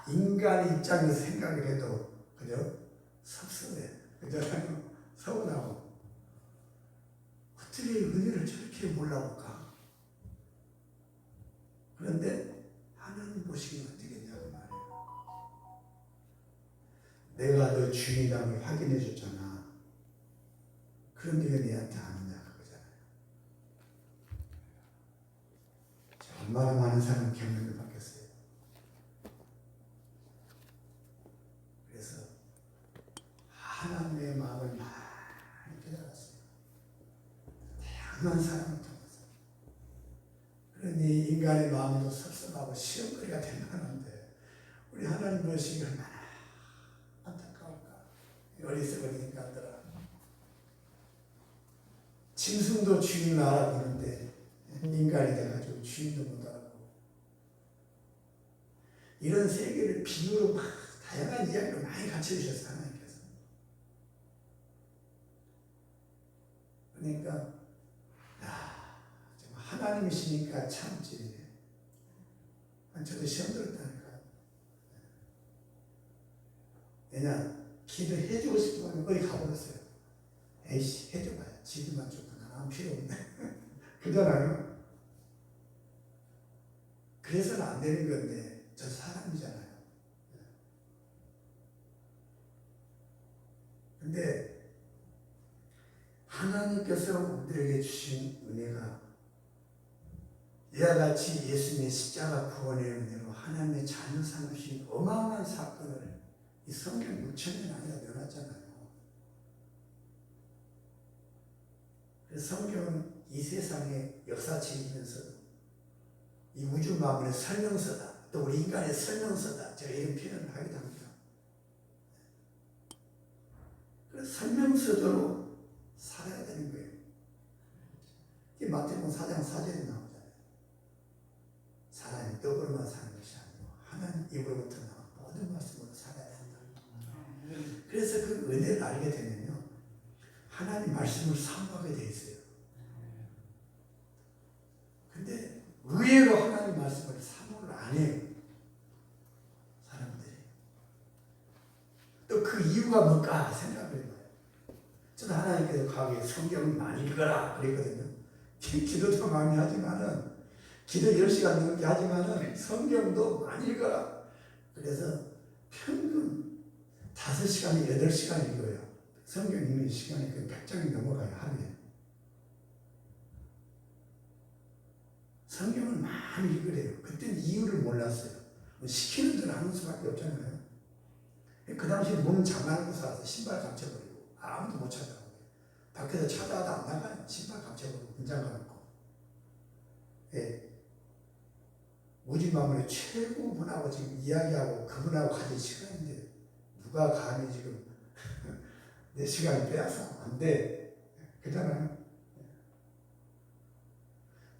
인간의 입장에서 생각을 해도 그죠? 섭섭해. 그죠? 서운하고 어떻게 은혜를 저렇게 몰라볼까? 그런데 하나님 보시기는 어떻게 했냐고 말이에요. 내가 너 주인감을 확인해 줬잖아. 그런데 왜 내한테 안 오냐 그거잖아요. 얼마나 많은 사람 경험을 받겠어요. 그래서 하나님의 마음을 많이 깨달았어요. 다양한 사람을 통해서. 그러니 인간의 마음도 섭섭하고 시험거리가 될 만한데 우리 하나님 보시기 얼마나 안타까울까. 어리석은 인간들아. 짐승도 주인을 알아보는데 인간이 돼가지고 주인도 못 알아보고. 이런 세계를 비유로 막 다양한 이야기를 많이 갖춰주셨어요. 하나님께서. 그러니까 하나님이시니까 참지. 저도 시험 들었다니까. 왜냐, 기도해주고 싶으면 어디 가버렸어요. 에이씨, 해줘봐야. 지들만 좋고 나는 필요 없네. 그잖아요. 그래서는 안 되는 건데, 저 사람이잖아요. 근데, 하나님께서 우리에게 주신 은혜가 이와 같이 예수님의 십자가 구원의 은혜로 하나님의 자녀 삼으신 어마어마한 사건을 이 성경 6,000년 안에 내놨잖아요. 그래서 성경은 이 세상의 역사책이면서도 이 우주 만물의 설명서다. 또 우리 인간의 설명서다. 제가 이런 표현을 하기도 합니다. 그래서 설명서대로 살아야 되는 거예요. 이 마태복음 4장 4절에 나오잖아요. 사람이 떡으로만 사는 것이 아니고 하나님 입으로부터 나온 모든 말씀으로 살아야 된다. 그래서 그 은혜를 알게 되면요, 하나님 말씀을 사모하게 돼 있어요. 근데 의외로 하나님 말씀을 사모를 안 해요. 사람들이. 또 그 이유가 뭘까 생각을 해봐요. 저는 하나님께서 과거에 성경을 많이 읽어라 그랬거든요. 기도도 많이 하지만은 기도 10시간 넘게 하지만은 성경도 많이 읽어라. 그래서 평균 5시간에 8시간 읽어요. 성경 읽는 시간이 그 100장이 넘어가요, 하루에. 성경을 많이 읽으래요. 그때는 이유를 몰랐어요. 시키는 대로 하는 수밖에 없잖아요. 그 당시 문 잠가놓고 살아서 신발 감춰버리고 아무도 못 찾아오고 밖에서 찾아와도 안 나가요. 신발 감춰버리고 문 잠가놓고. 예. 우주 만물의 최고 분하고 지금 이야기하고 그분하고 가진 시간인데 누가 감히 지금 내 시간을 빼앗아 안 돼. 그렇잖아요.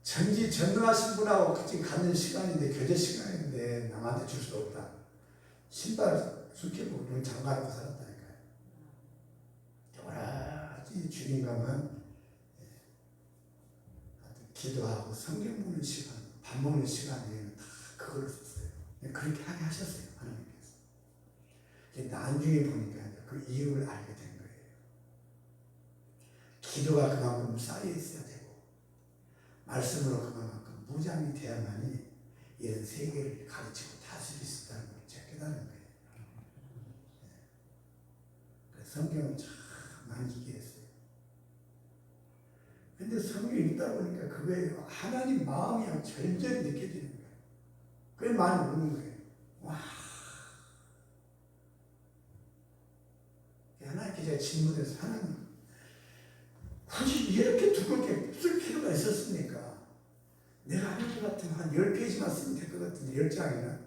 전지전능하신 분하고 지금 갖는 시간인데 교제 시간인데 남한테 줄 수 없다. 신발 숨기고 눈 잠가놓고 살았다니까요. 여러 가지 주님과만 기도하고 성경 보는 시간, 밥 먹는 시간에는 다 그걸 썼어요. 그렇게 하게 하셨어요, 하나님께서. 나중에 보니까 그 이유를 알게 된 거예요. 기도가 그만큼 쌓여 있어야 되고 말씀으로 그만큼 무장이 돼야만이 이런 세계를 가르치고 다스릴 수 있다는 걸 제가 깨달은 거예요. 그래서 성경을 참 많이 읽게 했어요. 근데 성경 읽다 보니까 그거에 하나님 마음이 절절히 느껴지는 거예요. 그게 많이 우는 거예요. 와. 하나님께 제가 질문해서 하나님, 굳이 이렇게 두껍게 쓸 필요가 있었습니까? 내가 하나님 같으면 한 10페이지만 쓰면 될 것 같은데 10장이나.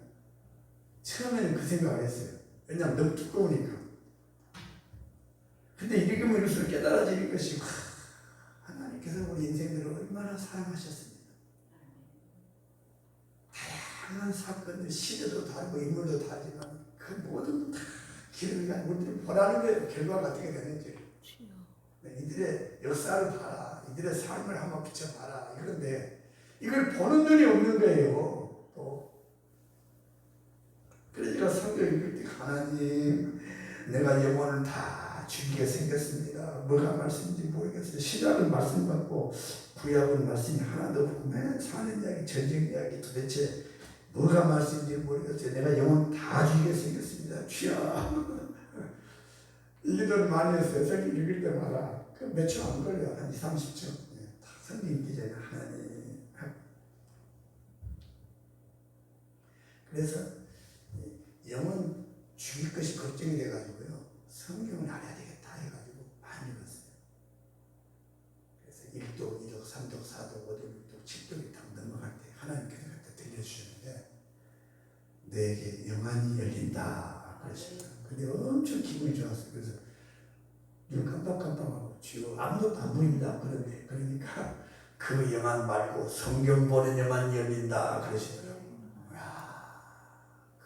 처음에는 그 생각을 했어요. 왜냐하면 너무 두꺼우니까. 근데 읽으면 읽을수록 깨달아지는 것이 하나님께서 우리 인생들을 얼마나 사랑하셨습니다. 다양한 사건들, 시대도 다르고 인물도 다르지만 그 모든 다 길을 위한 우리들이 보라는 거예요. 결과가 어떻게 되는지. 이들의 역사를 봐라. 이들의 삶을 한번 비춰봐라. 그런데 이걸 보는 눈이 없는 거예요. 또 그러니까 성경 읽을 때 하나님 내가 영혼을 다 죽이게 생겼습니다. 뭐가 말씀인지 모르겠어요. 신약은 말씀 받고 구약은 말씀이 하나도 없고 맨 사는 이야기 전쟁 이야기 도대체 뭐가 말씀인지 모르겠어요. 내가 영혼 다 죽이게 생겼습니다. 주여. 이 기도를 많이 했어요. 성경 읽을 때마다. 몇 초 안 걸려요. 한 2, 30초. 다 성경 읽기 전에 하나님. 그래서 영혼 죽일 것이 걱정이 돼가지고요. 성경을 알아야 되겠다 해가지고 많이 읽었어요. 그래서 1도, 2도, 3도, 4도, 5도, 6도, 7도를 딱 넘어갈 때 하나님께서 갖다 들려주셨는데 내게 영안이 열린다 그러시더라고요. 근데 엄청 기분이 좋았어요. 그래서 눈 깜빡깜빡하고 주여 아무것도 안 보인다 그런데 그러니까 그 영안 말고 성경 보는 영안이 열린다 그러시더라고요.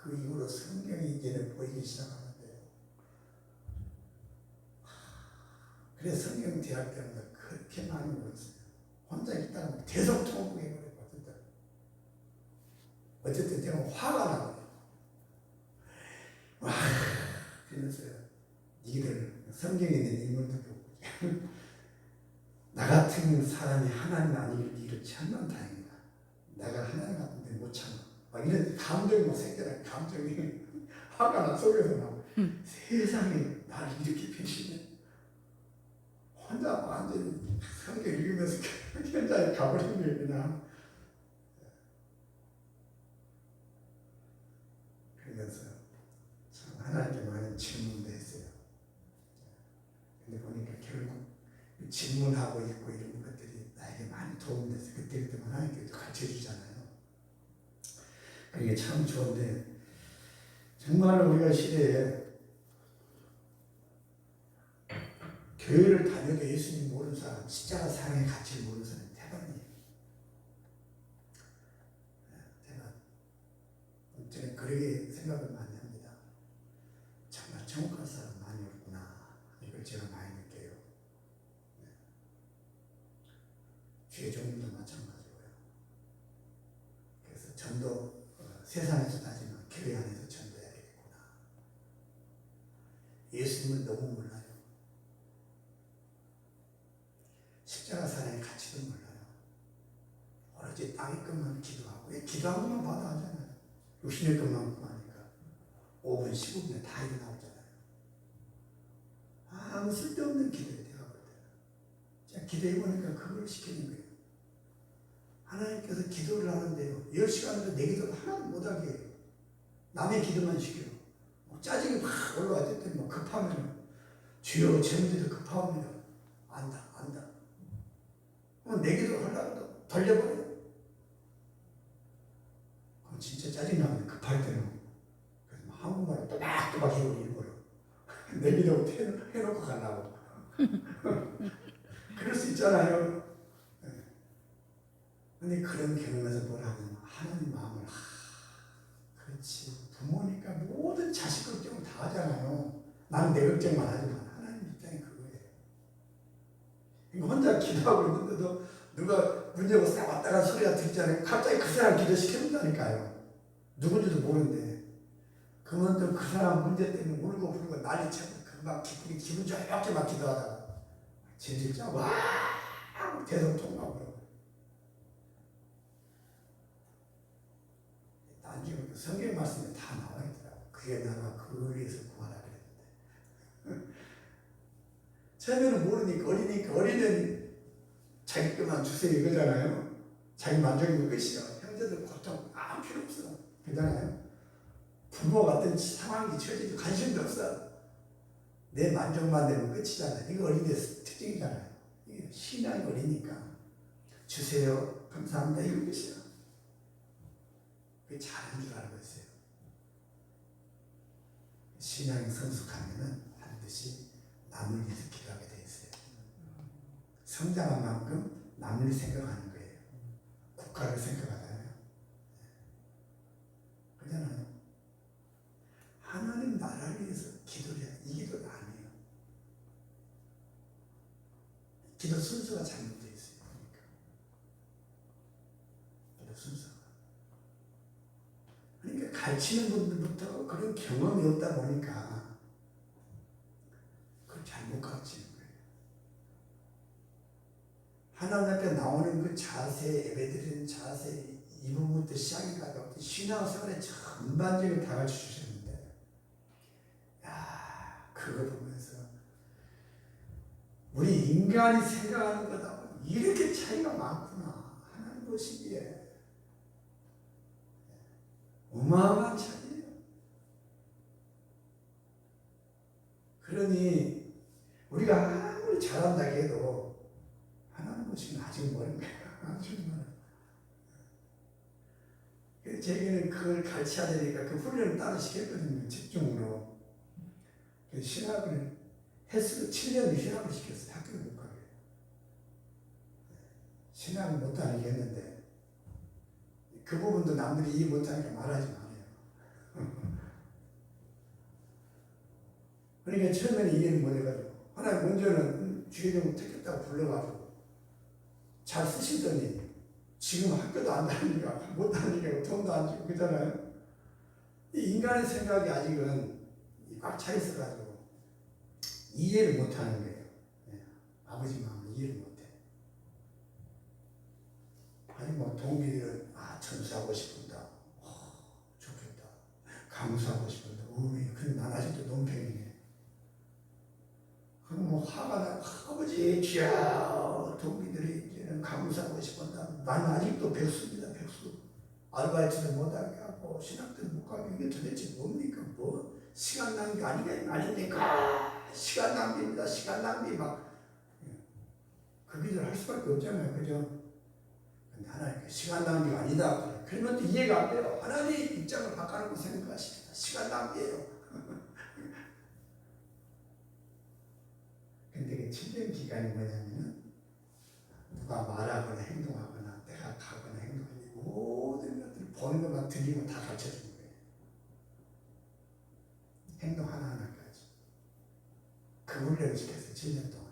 그 이후로 성경이 이제는 보이기 시작하는데요. 그래서 성경 대학 때마다 그렇게 많이 울었어요. 혼자 있다가 대성통곡 해버렸거든요. 어쨌든 제가 화가 나거든요. 와, 그러면서요. 니들 성경에 있는 인물도 보고 나 같은 사람이 하나님 아니길 니를 참만 다행이다. 내가 하나님 같은데 못 참아. 막 이런 감정이 막 생겨나. 감정이 화가 나 속에서 막 세상에 나를 이렇게 배신해. 혼자 완전히 성경 읽으면서 현장에 가버린 거예요. 그냥 그러면서 참 하나님께 많은 질문도 했어요. 근데 보니까 결국 질문하고 있고 이런 것들이 나에게 많이 도움이 됐어요. 그때 하나님께서 가르쳐주잖아요. 그게 참 좋은데 정말 우리가 시대에 교회를 다녀도 예수님 모르는 사람, 십자가 사랑의 가치를 모르는 사람이 대단해요. 저는 그렇게 생각을 많이 합니다. 정말 천국갈 사람 많이 없구나. 이걸 제가 많이 느껴요. 주의 종들도 마찬가지고요. 그래서 전도 세상에서 따지면 교회 안에서 전도해야 되겠구나. 예수님은 너무 몰라요. 십자가 사랑의 가치도 몰라요. 오로지 땅의 것만 기도하고 기도한 것만 봐도 하잖아요. 60년 것만 하니까 5분, 15분에 다 일어나오잖아요. 아무 쓸데없는 기도에 대화거든요. 제가 기도해보니까 그걸 시키는 거예요. 하나님께서 기도를 하는데요. 10시간도 내 기도를 하나도 못하게 해요. 남의 기도만 시켜요. 짜증이 막 올라왔을 때 급하면 주여 제 문제도 급합니다. 안다. 그럼 내 기도를 하려고 돌려버려요. 그럼 진짜 짜증나면 급할 때는 그래서 한국말로 또박또박 해버려 일부러. 내 기도 해놓고 가려고. 그럴 수 있잖아요. 근데 그런 경험에서 뭘 하면 하나님 마음을 그렇지 부모니까 모든 자식 걱정을 다 하잖아요. 나는 내 걱정만 하지만 하나님 입장이 그거예요. 그러니까 혼자 기도하고 있는데도 누가 문제가 싹 왔다가 소리가 듣잖아요. 갑자기 그 사람 기도시켜준다니까요. 누군지도 모르는데 그러면 또 그 사람 문제 때문에 울고 부르고 난리치고 금방 기분 좋게 막 기도하다가 진짜 와 대성통곡하고 나중에 성경 말씀에 다 나와 있더라고. 그게 나가 그걸 위해서 구하라 그랬는데 처음에는 모르니까 어리는 자기 것만 주세요 이거잖아요. 자기 만족인 것이요. 형제들 고통 아무 필요 없어. 그잖아요. 부모 같은 상황이 처지도 관심도 없어. 내 만족만 되면 끝이잖아요. 이거 어린이의 특징이잖아요. 이게 신앙이 어리니까 주세요 감사합니다 이런 것이요. 그게 잘한 줄 알고 있어요. 신앙이 성숙하면은 반드시 남을 위해서 기도하게 돼 있어요. 성장한 만큼 남을 생각하는 거예요. 국가를 생각하잖아요. 그러잖아요. 하나님 나라를 위해서 기도를 해야 이 기도가 아니에요. 기도 순서가 잘못되어 있어요. 그러니까. 기도 순서가. 그러니까 가르치는 분들부터 그런 경험이 없다 보니까 그걸 잘못 가르치는 거예요. 하나님 앞에 나오는 그 자세, 예배드리는 자세, 이 부분부터 시작해가지고 신앙생활의 전반적인 다 가르쳐 주셨는데, 야, 그거 보면서 우리 인간이 생각하는 거다 이렇게 차이가 많구나. 하나님 보시기에 어마어마한 차이예요. 그러니 우리가 아무리 잘한다 해도 하나님 보시기는 아직 멀은 거예요. 아직 멀어요. 그래서 제게는 그걸 가르쳐야 되니까 그 훈련을 따로 시켰거든요. 집중으로. 그래서 신학을 헬스로 7년 신학을 시켰어요. 학교를 못 가게. 신학을 못 다니게 했는데 그 부분도 남들이 이해 못하니까 말하지 마세요. 그러니까 처음에는 이해를 못해가지고 하나님 먼저는 주의종 택했다고 불러가지고 잘 쓰시더니 지금 학교도 안 다니니까 못 다니니까 돈도 안 주고 그러잖아요. 이 인간의 생각이 아직은 꽉 차 있어가지고 이해를 못하는 거예요. 아버지 마음을 이해를 못해. 아니 뭐 동기들은 전수하고 싶은다. 좋겠다. 강수하고 싶은다. 근데 난 아직도 논팽이네. 그럼 뭐 화가 나. 아버지 귀야. 동기들이 이제는 강수하고 싶은다. 나는 아직도 백수입니다. 백수. 아르바이트도 못하게 하고 신학도 못 가게. 이게 도대체 뭡니까? 뭐 시간 낭비 아닙니까? 시간 낭비입니다. 시간 낭비 막 그 기도를 할 수밖에 없잖아요. 그죠? 근데 하나님 시간 낭비가 아니다. 그러면 또 이해가 안 돼요. 하나님 입장을 바꿔놓고 생각하십니다. 시간 낭비예요. 근데 그 7년 기간이 뭐냐면은 누가 말하거나 행동하거나 내가 가거나 행동하거나 모든 것들을 보는 것만 들리고 다 가르쳐주는 거예요. 행동 하나하나까지. 그 훈련을 시켰어요. 7년 동안.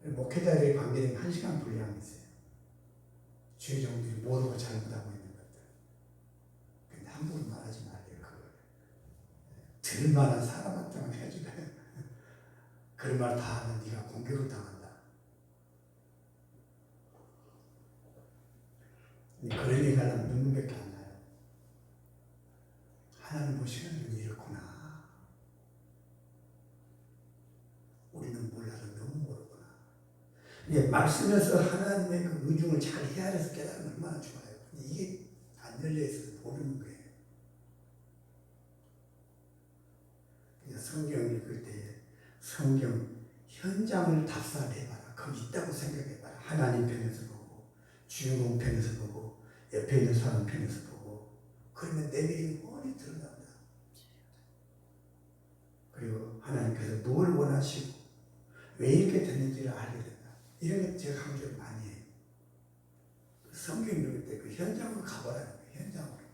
목회자들의 관계는 1시간 분량이 있어요. 주의종들이 모르고 잘못하고 있는 것들. 근데 함부로 말하지 말래요. 그걸. 들만한 사람한테만 해주래. 그런 말 다 하면 네가 공격을 당한다. 그런 얘기 하려면 눈물밖에 안 나요. 하나님 보시는 눈이 이렇구나. 우리는 몰라도 너무 모르구나. 말씀에서 하나님의 그 의중을 잘 헤아려서 깨달으면 얼마나 좋아요. 이게 안 열려있어서 모르는 거예요. 성경 읽을 때 성경 현장을 답사해봐라. 거기 있다고 생각해봐라. 하나님 편에서 보고 주인공 편에서 보고 옆에 있는 사람 편에서 보고 그러면 내 미래가 뻔히 드러난다. 그리고 하나님께서 뭘 원하시고 왜 이렇게 됐는지를 알게 된다. 이런 게 제가 강조를 많이 해요. 성경 읽을 때 그 현장으로 가보라는 거예요. 현장으로.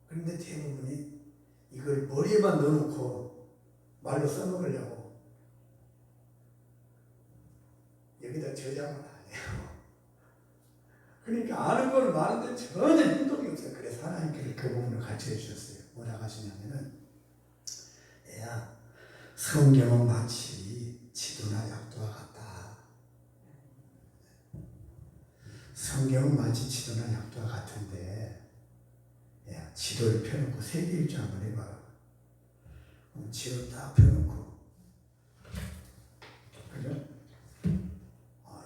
그런데 대부분이 이걸 머리에만 넣어놓고 말로 써먹으려고 여기다 저장을 안 해요. 그러니까 아는 걸 많은데 전혀 행동이 없어요. 그래서 하나님께서 그 부분을 가르쳐 주셨어요. 뭐라고 하시냐면은 애야 성경은 마치 지도나 약도와 같다. 성경은 마치 지도나 약도와 같은데 지도를 펴놓고 세계 일주 한번 해봐라. 지도를 딱 펴놓고 그죠?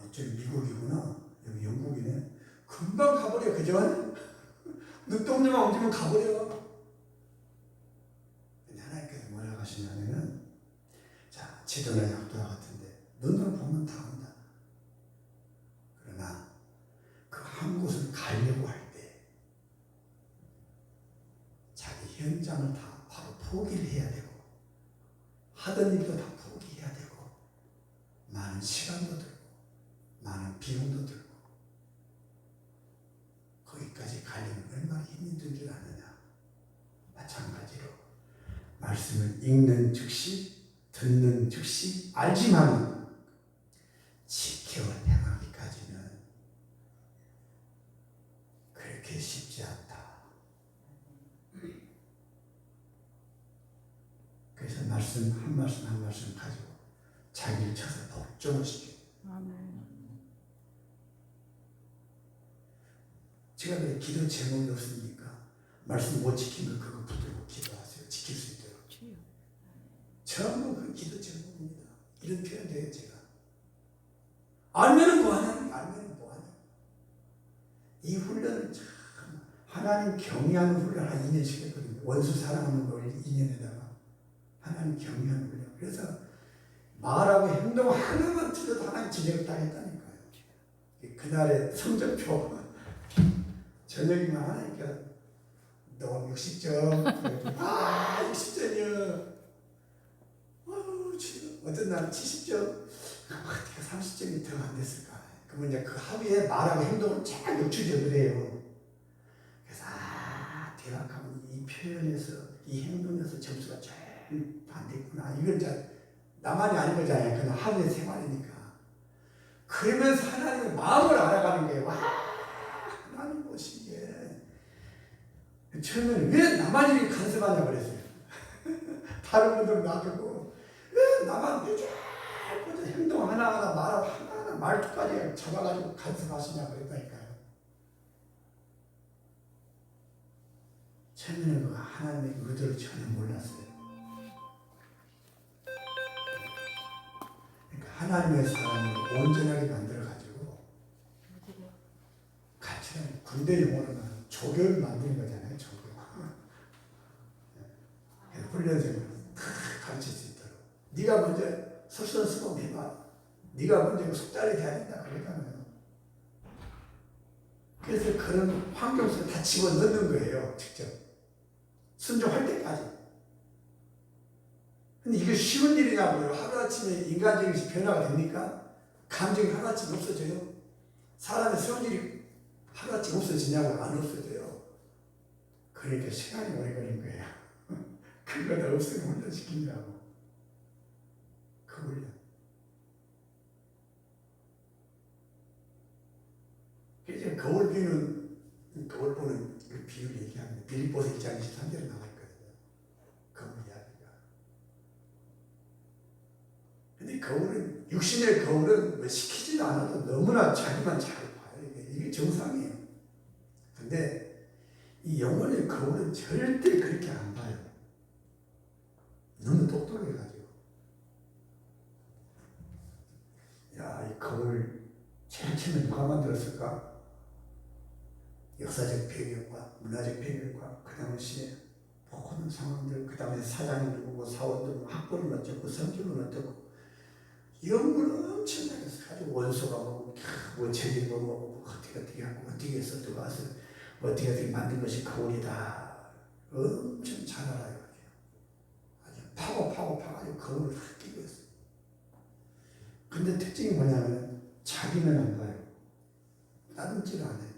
이쪽이 미국이구나. 여기 영국이네. 금방 가버려. 그죠? 눈동자만 옮기면 가버려. 근데 하나님께서 뭐라고 하시냐면은 자 지도나 약도와 같은데 눈으로 보면 다 온다. 그러나 그 한 곳을 가려고 할 때 자기 현장을 다 바로 포기를 해야 되고 하던 일도 다 포기해야 되고 많은 시간도 들고 많은 비용도 들고 거기까지 가려면 얼마나 힘이 든 줄 아느냐. 마찬가지로 말씀을 읽는 즉시 듣는 즉시 알지만 지켜 행하기까지 말씀 한 말씀 한 말씀 가지고 자기를 쳐서 복종을 시켜요. 제가 왜 기도 제목이 없습니까? 말씀 못 지키면 그거 붙들고 기도하세요. 지킬 수 있도록. 전부 그 기도 제목입니다. 이런 표현돼요. 제가 알면은 뭐하냐? 알면은 뭐하냐? 이 훈련을 참 하나님 경외하는 훈련 한 2년씩 했거든요. 원수 사랑하는 걸 2년에다가 하나님 경외하는 훈련. 그래서 말하고 행동 하나만 틀려도 하나님 지적을 당했다니까요. 그날의 성적표 저녁이면 하나니까 너 60점 60점이요. 지금 어떤 날은 70점 어떻게 30점이 더 안 됐을까. 그러면 이제 그 하루에 말하고 행동을 쫙 역추적을 해요. 그래서 대박하면 이 표현에서 이 행동에서 점수가 쫙 반대구나. 이건 이제 나만이 아닌 거잖아요. 그냥 하루의 생활이니까. 그러면서 하나님의 마음을 알아가는 거예요. 하나님 보시기에 처음에는 왜 나만 이렇게 간섭하냐 그랬어요. 다른 분들 놔두고 왜 나만 쫙 행동 하나하나 하나하나 말투까지 잡아가지고 간섭하시냐 그랬다니까요. 처음에는 하나님의 의도를 전혀 몰랐어요. 그러니까 하나님의 사람을 온전하게 만들어가지고 같이 군대 용어로는 조교를 만드는 거잖아요. 조교. 훈련생을 가르칠 수 있도록. 네가 먼저 솔선수범해봐. 네가 먼저 속달이 돼야 된다 그러잖아요. 그래서 그런 환경 속에 다 집어넣는 거예요. 직접. 순종할 때까지. 근데 이게 쉬운 일이냐고요. 하루아침에 인간적인 것이 변화가 됩니까? 감정이 하루아침에 없어져요? 사람의 성질이 하루아침에 없어지냐고요? 안 없어져요. 그러니까 시간이 오래 걸린 거예요. 그거다 없으면 훈련시키냐고. 그 훈련. 그래서 거울 보는 그 비유를 얘기합니다. 빌립보서 1장 23절에 나와 있거든요. 거울 이야기가. 근데 거울은, 육신의 거울은 뭐 시키지도 않아도 너무나 자기만 잘 봐요. 이게 정상이에요. 근데 이 영혼의 거울은 절대 그렇게 안 봐요. 너무 똑똑해가지고. 이 거울 제일 처음에 누가 만들었을까? 역사적 배경과 문화적 배경과 그 당시에 모든 상황들, 그 다음에 사장이 누구고 사원들 학벌은 어쩌고 성격은 어떻고 연구를 엄청나게 가지고 원소가 뭐 재질이 뭐 어떻게 하고 어떻게 해서 들어가서 어떻게 만든 것이 거울이다. 엄청 잘 알아요. 아주 파가지고 거울을 확 끼고 있어요. 근데 특징이 뭐냐면 자기는 안 봐요. 따듬지를 안 해요.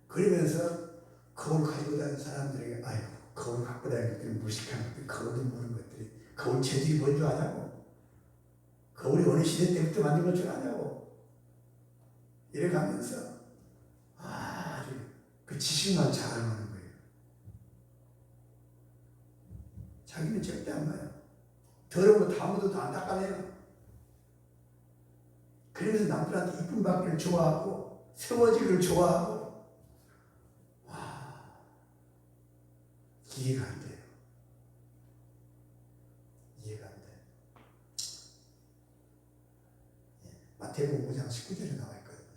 그러면서 거울 가지고 다니는 사람들에게 거울 갖고 다니는 것들이 무식한 것들, 거울도 모르는 것들이 거울 재질이 뭔 줄 아냐고. 거울이 어느 시대 때부터 만든 것 줄 아냐고. 이래가면서 아주 그 지식만 자랑하는 거예요. 자기는 절대 안 봐요. 더러운 거 다 묻어도 안 닦아내요. 그러면서 남들한테 이쁨 받기를 좋아하고 세워지기를 좋아하고 이해가 안 돼요. 이해가 안 돼요. 마태복음 5장 19절에 나와 있거든요.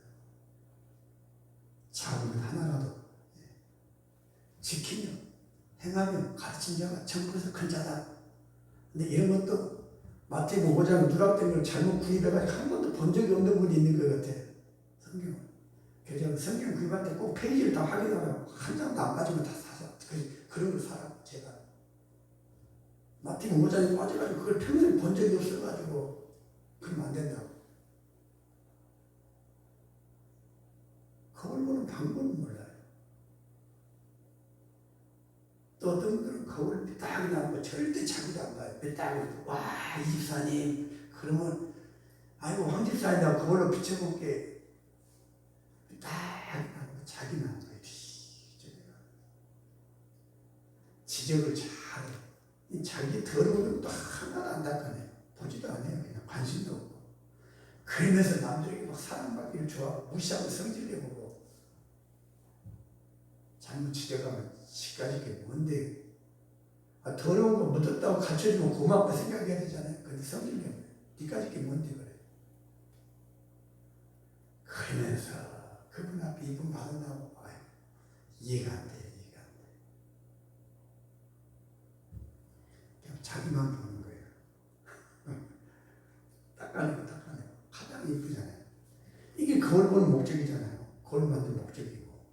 작은 것 하나라도 지키며 행하며 가르친 자가 천국에서 큰 자다. 근데 이런 것도 마태복음 5장 누락된 걸 잘못 구입해가지고 한 번도 본 적이 없는 분이 있는 것 같아요. 성경은. 그래서 성경 구입할 때 꼭 페이지를 다 확인하라고. 한 장도 안 빠지면 다 사서 그런 걸 사라고 제가. 마태복음 5장에 빠져가지고 그걸 평생 본 적이 없어가지고 그러면 안 된다고. 거울 보는 방법은 몰라요. 또 어떤 분들은 거울을 삐딱이 나는 거 절대 자기도 안 봐요. 삐딱이 이 집사님 그러면 아이고 황 집사님이라고 거울로 비춰볼게. 삐딱이 나는 거 자기는 안 봐요. 지적을 잘해요. 자기 더러운 것도 하나도 안 닦아내요. 보지도 않아요. 그냥 관심도 없고. 그러면서 남들에게 막 사랑받기를 좋아하고 무시하고 성질내보고 잘못 지적하면 지까지 게 뭔데. 더러운 거 묻었다고 갖춰주면 고맙고 생각해야 되잖아요. 근데 성질내고 니까지 게 뭔데 그래. 그러면서 그분 앞에 이분 받은다고 이해가 안 돼. 자기만 보는 거예요. 닦아내고 가장 이쁘잖아요. 이게 거울 보는 목적이잖아요. 거울 만든 목적이고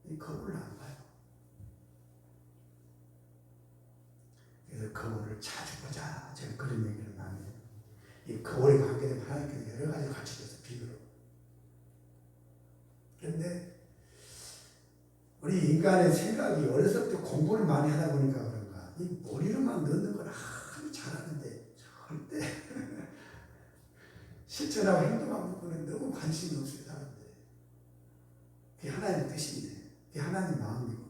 이 거울을 안 봐요. 그래서 거울을 자주 보자. 제가 그런 얘기를 많이 해요. 이 거울에 관계되면 하나님께서 여러 가지 가르쳐줘서 비교로. 그런데 우리 인간의 생각이 어렸을 때 공부를 많이 하다 보니까 그런가 이 머리로만 넣는 건 아주 잘하는데 절대 실천하고 행동하는 거는 너무 관심이 없어요. 사람들. 그게 하나님의 뜻인데 그게 하나님의 마음이고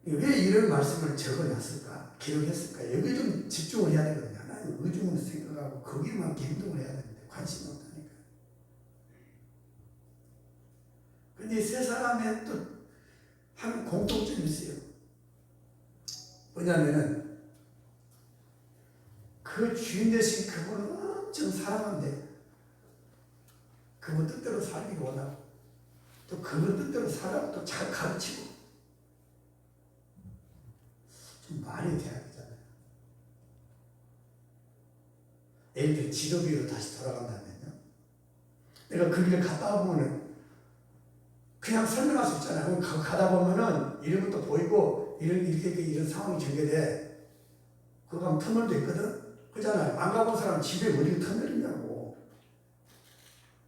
왜 이런 말씀을 적어놨을까? 기록했을까? 여기 좀 집중을 해야 되거든요. 하나님 의중을 생각하고 거기만 행동을 해야 되는데 관심이 없다니까. 근데 세 사람의 또 한 공통점이 있어요. 뭐냐면은 그 주인 되신 그분을 엄청 사랑한대. 그분 뜻대로 살기 원하고 또 그분 뜻대로 살아고 또 잘 가르치고 좀 말이 돼야 되잖아요. 예를 들어 지도비로 다시 돌아간다면요. 내가 그 길을 갔다 보면은 그냥 설명할 수 있잖아요. 가다 보면은 이런 것도 보이고 이런 상황이 전개돼. 그거 가면 터널도 있거든. 그잖아요. 안 가본 사람 집에 어디 터널 있냐고.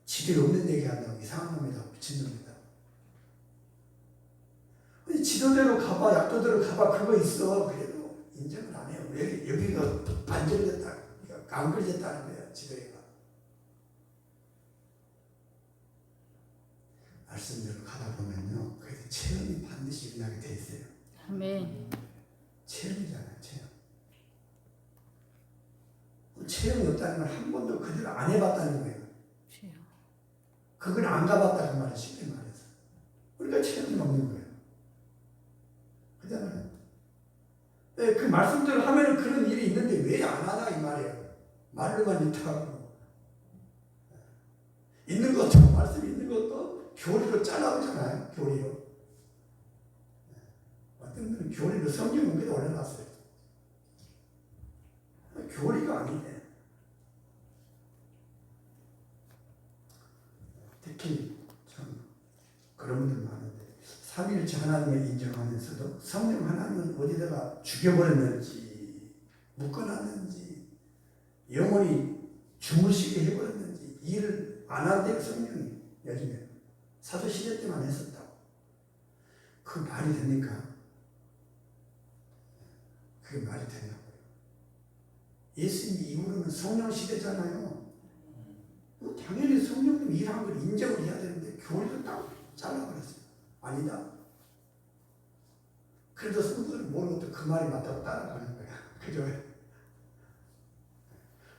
집에 없는 얘기 한다고 이상한 놈이다. 미친놈이다. 지도대로 가봐, 약도대로 가봐. 그거 있어. 그래도 인정을 안 해요. 왜 여기가 반절됐다, 안 걸렸다는 거야. 지도에가. 말씀대로 가다 보면요. 그래서 체험이 반드시 일어나게 돼 있어요. 아멘. 체험이잖아요. 체험이 없다는 걸 한 번도 그대로 안 해봤다는 거예요. 그걸 안 가봤다 그 말이에요. 쉽게 말해서. 그러니까 체험이 없는 거예요. 그잖아요. 네, 그 말씀대로 하면 그런 일이 있는데 왜 안 하나 이 말이에요. 말로만 있다고. 있는 것도 말씀이 있는 것도 교리로 잘라오잖아요. 교리로. 어떤 분들은 교리로 성경 문제도 올려놨어요. 교리가 아니네. 특히 참 그런 분들 많은데 삼위일체 하나님을 인정하면서도 성령 하나님은 어디다가 죽여버렸는지 묶어놨는지 영원히 주무시게 해버렸는지 일을 안 한대요. 성령이 요즘에 사도시대 때만 했었다고. 그 말이 됩니까? 그게 말이 되냐고요. 예수님 이후로는 성령 시대잖아요. 당연히 성령님 일한 걸 인정을 해야 되는데 교리를 딱 잘라버렸어요. 아니다. 그래도 성도들이 모르는 것도 그 말이 맞다고 따라가는 거야. 그죠?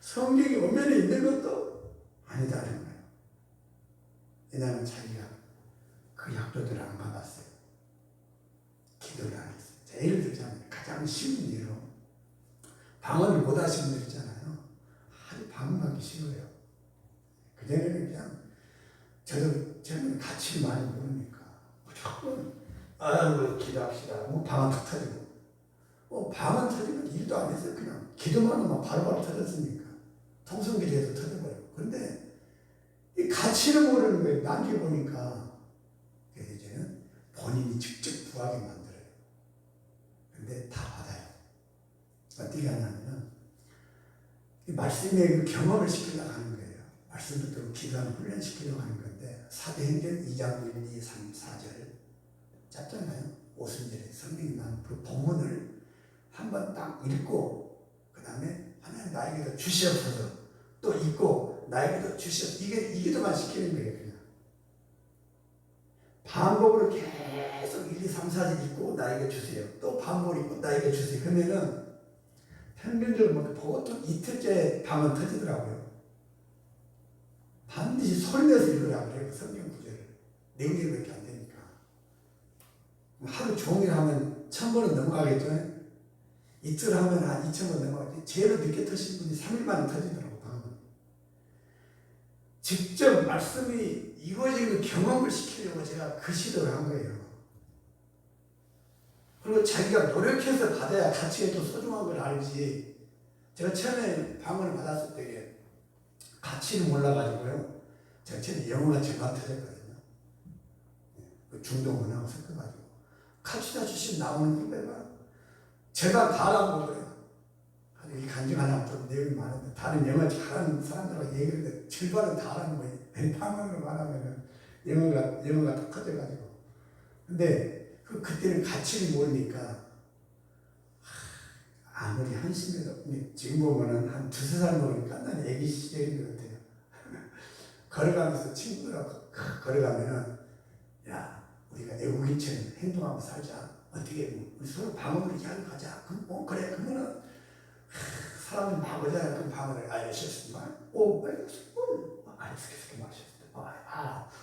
성경이 엄연히 있는 것도 아니다는 거예요. 왜냐하면 자기가 그 약도들을 안 받았어요. 기도를 안 했어요. 자, 예를 들자면 가장 쉬운 예로 방언을 못 하시는 분 있잖아요. 아주 방언하기 싫어요. 그전에는 그냥 저는 가치를 많이 모르니까 무조건 기도합시다. 방언 툭 터지고 방언 터지면 일도 안 했어요. 그냥 기도만 하면 바로바로 터졌으니까 통성기도에도 터져버리고. 그런데 이 가치를 모르는 거예요. 나중에 보니까. 그래서 이제는 본인이 직접 구하게 만들어요. 근데 다 받아요. 어떻게 하냐면은 이 말씀의 그 경험을 시키려고 하는 거예요. 말씀 듣도록 기도하는 훈련시키려고 하는 건데 사도행전 2장 1, 2, 3, 4절 짧잖아요. 오순절에 성령이 난 그 본문을 한번 딱 읽고 그 다음에 하나님 나에게도 주시옵소서 또 읽고 나에게도 주시옵소서 이게 기도만 시키는 거예요. 그냥 반복으로 계속 1, 2, 3, 4일 읽고 나에게 주세요. 또 반복을 읽고 나에게 주세요. 그러면은 평균적으로 보통 이틀째 방은 터지더라고요. 반드시 소리 내서 읽으라고 그래요. 성경 구절을. 내용이 안 되니까. 하루 종일 하면 1000번은 넘어가겠죠. 이틀 하면 한 2000번 넘어가겠죠. 제일 늦게 터신 분이 3일 만에 터지더라고, 방은. 직접 말씀이 이루어지는 경험을 시키려고 제가 그 시도를 한 거예요. 그리고 자기가 노력해서 받아야 가치가 또 소중한 걸 알지. 제가 처음에 방언을 받았을 때 가치를 몰라가지고요. 제가 처음에 영어가 정말 터졌거든요. 중동문하고 섞어가지고. 가치다 주신 나오는 후배가 제가 다라고 그래요. 이 간증 하나 또 내용이 많은데 다른 영어 잘하는 사람들하고 얘기를 했는데 절반은 다라는 거예요. 방언으로 말하면 영어가 다 커져가지고. 근데 그때는 가치를 모르니까 아무리 한심해도 지금 보면은 한 2~3살 먹으니까 난 애기 시절인 것 같아요. 걸어가면서 친구들하고 걸어가면은 야 우리가 애국인처럼 행동하고 살자. 어떻게 우리 서로 방언으로 이야기하자. 그럼 그래 그러면은 사람은 바보잖아. 그럼 방언을 알으셨습니까? 알으셨습니다.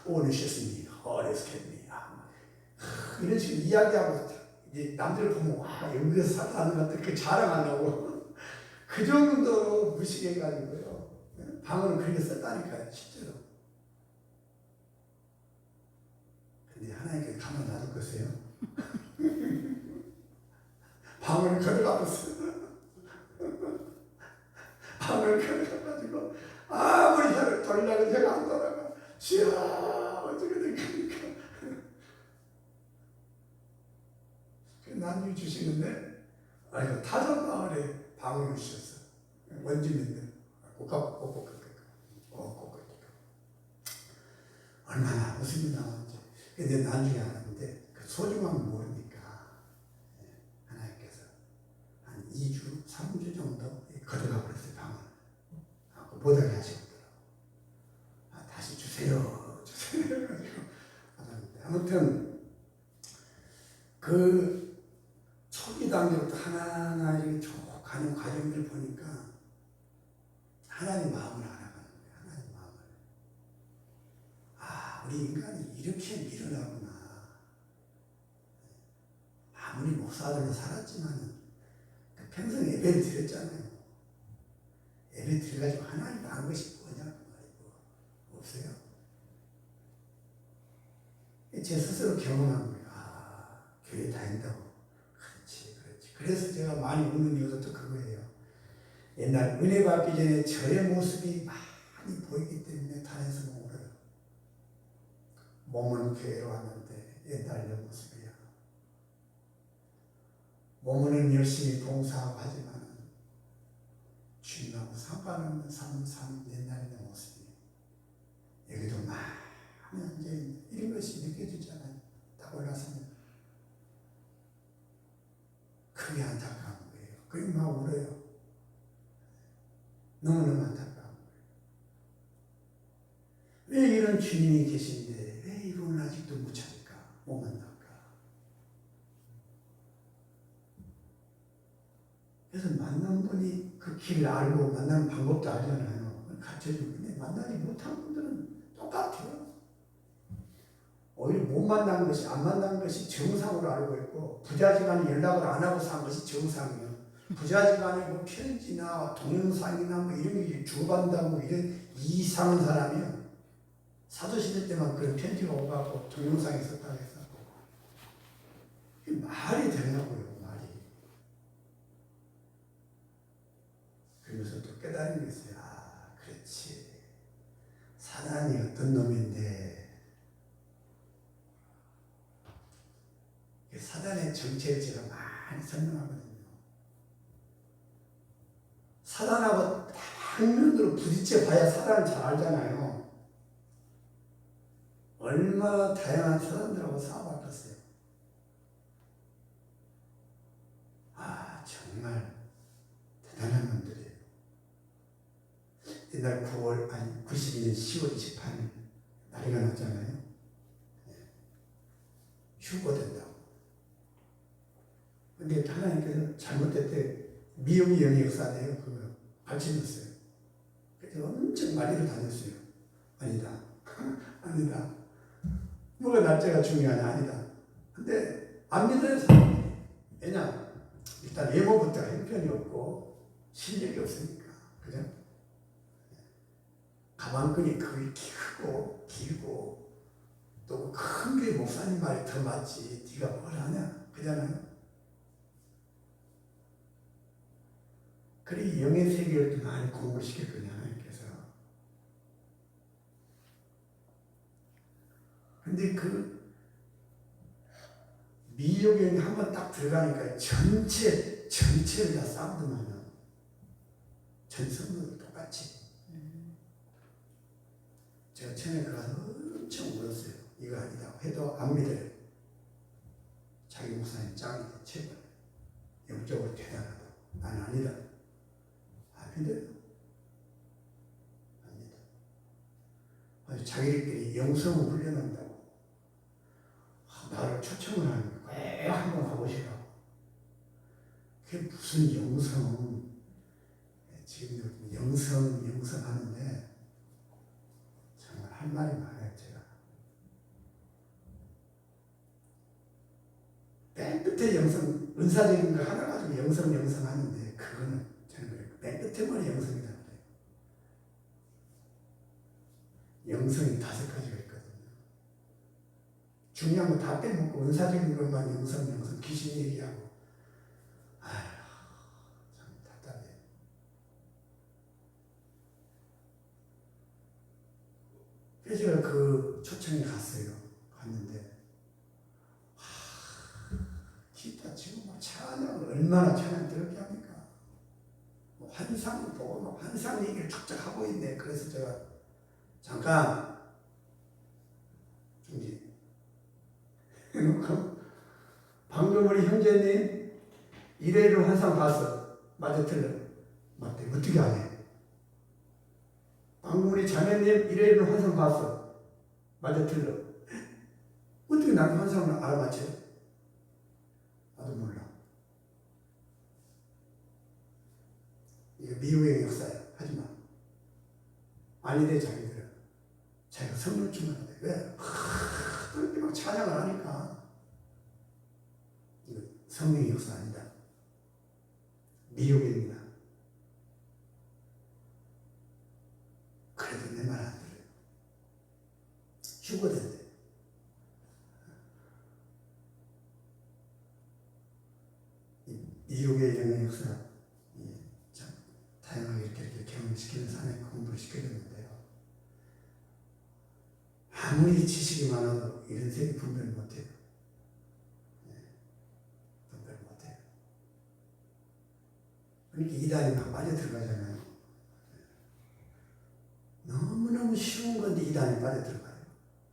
오르셨습니다. 어렸겠습니다. 이런 식으로 이야기하고 이제 남들을 보면 와 여기서 살아가는 것들 그 자랑하려고 그 정도로 무식해가지고요. 방언을 그렇게 썼다니까요. 실제로. 근데 하나님께 가만 놔둘 것이에요. 방언을 걸어가면서 방언을 걸어가가지고 아무리 혀를 돌려도 혀가 안 돌아가. 쉬어 어떻게 된 겁니까? 난유 주시는데 타전 마을에 방언을 주셨어. 원주민들 얼마나 웃음이 나왔지. 근데 나중에 알았는데 그 소중함을 모르니까 하나님께서 한 2주, 3주 정도 걸어가 버렸어요. 방언을 못하게 하시더라고요. 다시 주세요. 아무튼 그 초기 단계부터 하나하나 이렇게 쭉 가는 과정들을 보니까 하나님 마음을 알아가는 거예요. 하나님 마음을. 우리 인간이 이렇게 미련하구나. 아무리 목사들로 살았지만 평생 예배를 드렸잖아요. 예배 드려가지고 하나님 아는 것이 뭐냐고 말이고 없어요. 제 스스로 경험한 거예요. 교회 다닌다고. 그렇지. 그래서 제가 많이 웃는 이유도 또 그거예요. 옛날 은혜 받기 전에 저의 모습이 많이 보이기 때문에 단에서 못 울어요. 몸은 교회로 왔는데 옛날 내 모습이야. 몸은 열심히 봉사하고 하지만 주님하고 상관없는 삶을 사는 옛날의 내 모습이 여기도 많이 앉아있는 이런 것이 느껴지잖아요. 딱 올라서면 그게 안타까운 거예요. 그게 막 울어요. 너무너무 안타까운 거예요. 왜 이런 주님이 계신데 왜 이분을 아직도 못 찾을까? 못 만날까? 그래서 만난 분이 그 길을 알고 만나는 방법도 알잖아요. 가르쳐주고. 근데 만나지 못한 분들은 똑같아요. 오히려 못 만난 것이, 안 만난 것이 정상으로 알고 있고, 부자지간에 연락을 안 하고 산 것이 정상이에요. 부자지간에 뭐 편지나 동영상이나 뭐 이런 게 주고받는다고 이런 이상한 사람이요. 사도시대 때만 그런 편지가 오가고 동영상이 있었다고 해서. 말이 되냐고요, 말이. 그러면서 또 깨달은 게 있어요. 그렇지. 사단이 어떤 놈인데, 사단의 정체를 제가 많이 설명하거든요. 사단하고 당면으로 부딪혀 봐야 사단을 잘 알잖아요. 얼마나 다양한 사람들하고 싸워봤겠어요. 정말 대단한 놈들이에요. 옛날 92년 10월 28일 날이가 났잖아요. 휴거된다고. 근데 하나님께서 잘못될 때 미혹의 영의 역사네요. 그거 같이 넣었어요. 그래서 엄청 많이도 다녔어요. 아니다. 아니다. 뭐가 날짜가 중요하냐? 아니다. 근데 안 믿어요, 사람들이. 왜냐? 일단 외모부터 형편이 없고 실력이 없으니까. 그죠? 가방끈이 크고 길고 또 큰 게 목사님 말이 더 맞지. 네가 뭘 하냐? 그잖아요. 그래 영의 세계를 많이 공부를 시켰거든요. 하나님께서. 근데 그 미혹에 한번 딱 들어가니까 전체를 다 싸우더만요. 전 성도들 똑같이. 제가 처음에 가서 엄청 울었어요. 이거 아니다 해도 안 믿어요. 자기 목사님 짱이다. 제발. 영적으로 대단하다. 난 아니다. 안 믿어요. 안 믿어. 아니, 자기들끼리 영성을 훈련한다고. 나를 초청을 하는 거야. 꼭 한번 가보시라고. 그게 무슨 영성. 지금 영성 하는데 정말 할 말이 많아요. 제가 맨 끝에 영성, 은사적인 거 하나 가지고 영성 하는데 그거는 저는 그래요. 맨 끝에만 영성이라고 그래요. 영성이 5가지가 있거든요. 중요한 거 다 빼먹고 은사적인 것만 영성 귀신 얘기하고 아휴 참 답답해요. 그래서 제가 그 초청에 갔어요. 갔는데 기타 지금 막 찬양을 얼마나 찬양 들었게 합니까? 뭐 환상을 보고 막 환상 얘기를 쫙쫙 하고 있네. 그래서 제가 잠깐 중지 해놓고 방금 우리 형제님 일회로 환상 봤어. 맞아 틀려? 맞대. 어떻게 안 해? 방금 우리 자매님 일회로 환상 봤어. 맞아 틀려? 어떻게 나한테 환상을 알아맞혀요? 나도 몰라. 이거 미국의 역사야. 하지마. 아니래 자기들은. 자기가 성령 충만하대. 왜? 그렇게 막 찬양을 하니까. 이거 성령의 역사 아니다. 미혹입니다. 그래도 내 말 안 들어요. 휴거된대. 미혹의 영의 역사, 참 다양하게 이렇게 경험시키면서 하나님 공부를 시켜줬는데요. 아무리 지식이 많아도 이런 세계 분별 못해요. 분별 못해요. 그러니까 이단이 막 빠져 들어가잖아요. 너무너무 쉬운 건데 이단이 빠져 들어가요.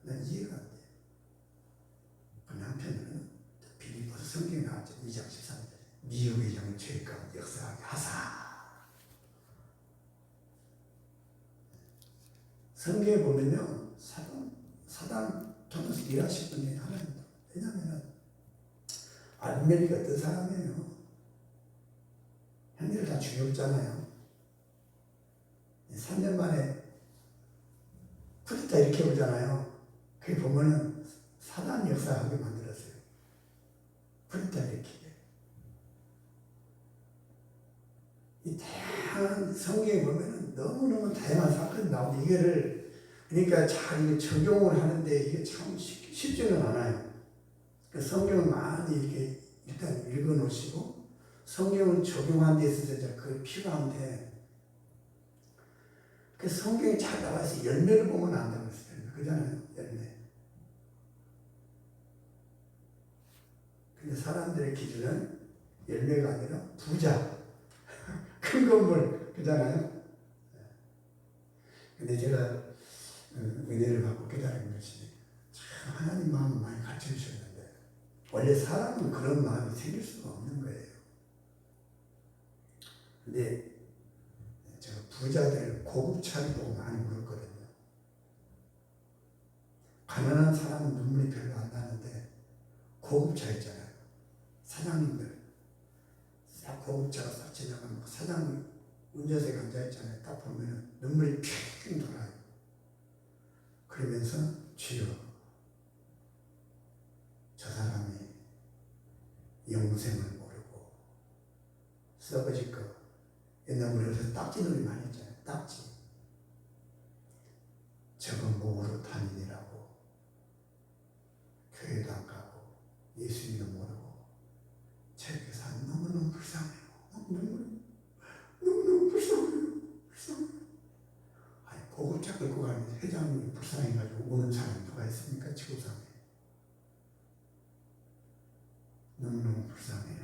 난 이해가 안 돼요. 그 한편으로는 빌립보서 성경에 나왔죠. 2장 13절. 미혹의 영을 죄 가운데 역사하게 하사. 성경에 보면요, 사단 통해서 일하실 분이 하나입니다. 왜냐하면 아비멜렉이 어떤 사람이에요? 형제를 다 죽였잖아요. 3년 만에 쿠데타 이렇게 오잖아요. 그게 보면은 사단 역사하게 만들었어요. 쿠데타 일으키게. 이 다양한 성경에 보면은 너무너무 다양한 사건이 나오는데 이거를 그러니까 잘 적용을 하는데 이게 참 쉽지는 않아요. 그러니까 성경을 많이 이렇게 일단 읽어 놓으시고 성경을 적용하는 데 있어서 그게 필요한데 그 성경이 잘 나와 있어. 열매를 보면 안다고 했어요. 그잖아요. 열매. 근데 사람들의 기준은 열매가 아니라 부자. 큰 건물. 그잖아요. 근데 제가 은혜를 받고 깨달은 것이 참 하나님 마음을 많이 가르쳐 주셨는데 원래 사람은 그런 마음이 생길 수가 없는 거예요. 근데 제가 부자들 고급 차를 보고 많이 울었거든요. 가난한 사람은 눈물이 별로 안 나는데 고급차 있잖아요. 사장님들 싹 고급차가 싹 지나가면 사장님 운전석에 앉아있잖아요. 딱 보면 눈물이 핑 돌아요. 그러면서 주여, 저 사람이 영생을 모르고 썩어질 거. 옛날 우리가 딱지 놀이 많이 했잖아요. 딱지. 저거 뭐로 다니느라고 교회도 안 가고 예수님도 모르고 저렇게 사는 너무너무 불쌍해요. 너무너무 불쌍해요. 아니 고급차 끌고 가면 회장님이 불쌍해가지고 오는 사람이 누가 있습니까? 지구상에. 너무너무 불쌍해요.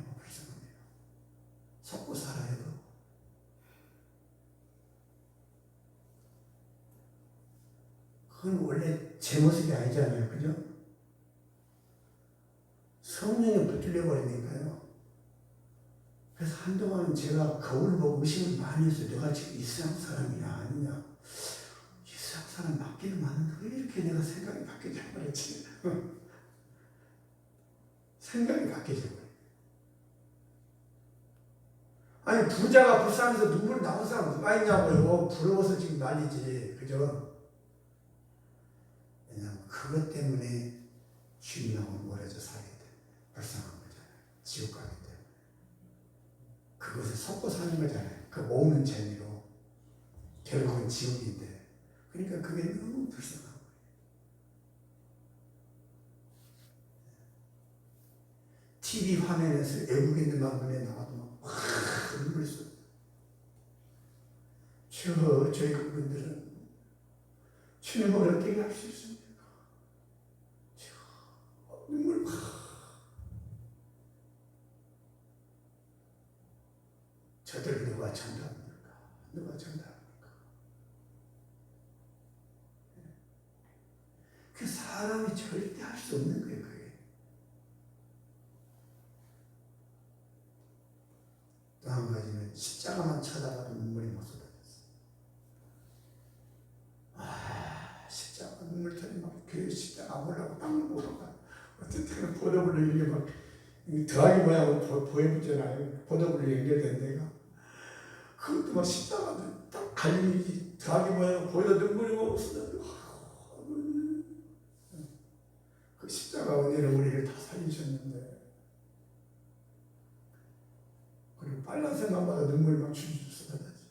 속고 살아야 돼. 그건 원래 제 모습이 아니잖아요. 그죠? 성령에 붙들려 버리니까요. 그래서 한동안은 제가 거울 보고 의심을 많이 했어요. 내가 지금 이스라엘 사람이냐 아니냐. 이스라엘 사람 맞기는 맞는데 왜 이렇게 내가 생각이 바뀌지 버렸지? 생각이 바뀌지 버려요. 아니 부자가 불쌍해서 눈물 나온 사람 누가 있냐고요. 부러워서 지금 난리지. 그죠? 왜냐하면 그것 때문에 주님하고 멀어져 살게 돼. 불쌍한 거잖아요. 지옥 가기 때문에. 그것을 속고 사는 거잖아요. 그 모으는 재미로. 결국은 지옥인데. 그러니까 그게 너무 불쌍한 거예요. TV 화면에서 외국인들만 눈에 나와도 막 눈물 쏟아. 저희 그분들은 주님을 어떻게 할 수 있습니까? 눈물 막. 저들 누가 전달합니까? 누가 전달합니까? 그 사람이 절대 할 수 없는 거예요, 그게. 또 한 가지는 십자가만 쳐다봐도 눈물이 못 쏟아졌어요. 십자가 눈물 터지면 교회 십자가 보려고 땅을 보러 가. 어떤 때는 보도블로 이렇게 막 더하기 모양으로 보여붙잖아요. 보도블로 연결된 데가. 그것도 막 십자가도 딱 갈림이 더하기 모양으로 보여 눈물이 없어요. 그 십자가 은혜로 우리를 다 살리셨는데. 그리고 빨간색만 봐도 눈물 막 줄줄 쏟아지죠.